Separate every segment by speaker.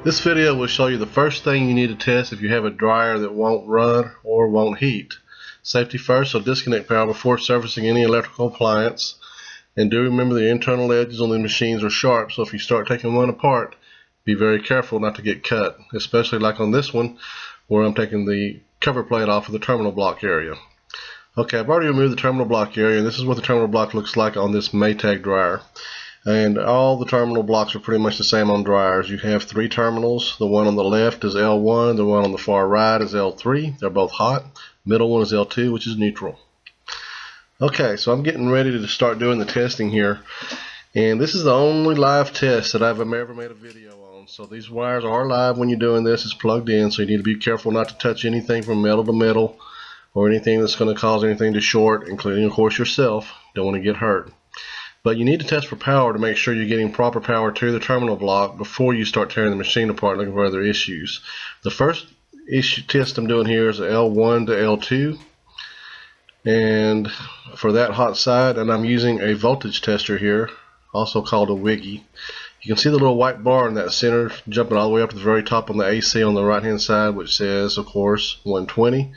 Speaker 1: This video will show you the first thing you need to test if you have a dryer that won't run or won't heat. Safety first, so disconnect power before servicing any electrical appliance. And do remember the internal edges on the machines are sharp, so if you start taking one apart, be very careful not to get cut, especially like on this one where I'm taking the cover plate off of the terminal block area. Okay, I've already removed the terminal block area, and this is what the terminal block looks like on this Maytag dryer. And all the terminal blocks are pretty much the same on dryers. You have three terminals. The one on the left is L1, the one on the far right is L3. They're both hot. Middle one is L2, which is neutral. Okay, so I'm getting ready to start doing the testing here. And this is the only live test that I've ever made a video on. So these wires are live when you're doing this. It's plugged in, so you need to be careful not to touch anything from metal to metal or anything that's going to cause anything to short, including, of course, yourself. Don't want to get hurt. But you need to test for power to make sure you're getting proper power to the terminal block before you start tearing the machine apart looking for other issues. The first test I'm doing here is L1 to L2. And for that hot side, and I'm using a voltage tester here, also called a wiggy. You can see the little white bar in that center jumping all the way up to the very top on the AC on the right hand side, which says, of course, 120.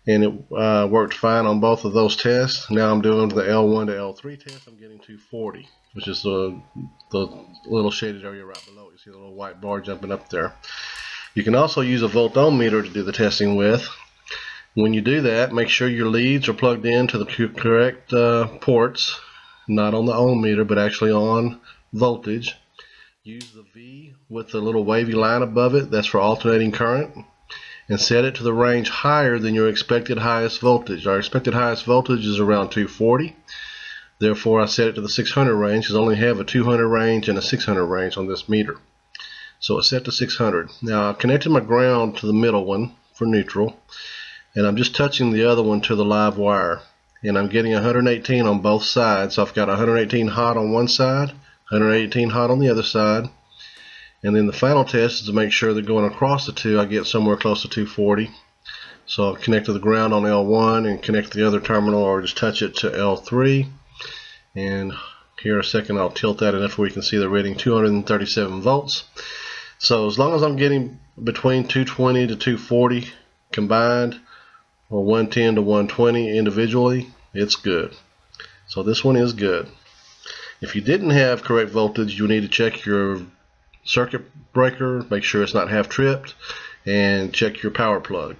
Speaker 1: And it worked fine on both of those tests. Now I'm doing the L1 to L3 test. I'm getting 240, which is the little shaded area right below. You see the little white bar jumping up there. You can also use a volt-ohm-meter to do the testing with. When you do that, make sure your leads are plugged into the correct ports, not on the ohm meter, but actually on voltage. Use the V with the little wavy line above it. That's for alternating current. And set it to the range higher than your expected highest voltage. Our expected highest voltage is around 240. Therefore, I set it to the 600 range because I only have a 200 range and a 600 range on this meter. So it's set to 600. Now, I've connected my ground to the middle one for neutral, and I'm just touching the other one to the live wire. And I'm getting 118 on both sides. So I've got 118 hot on one side, 118 hot on the other side. And then the final test is to make sure that going across the two, I get somewhere close to 240. So I'll connect to the ground on L1 and connect to the other terminal, or just touch it to L3. And here in a second, I'll tilt that enough where you can see the reading, 237 volts. So as long as I'm getting between 220 to 240 combined, or 110 to 120 individually, it's good. So this one is good. If you didn't have correct voltage, you need to check your circuit breaker, make sure it's not half tripped, and check your power plug.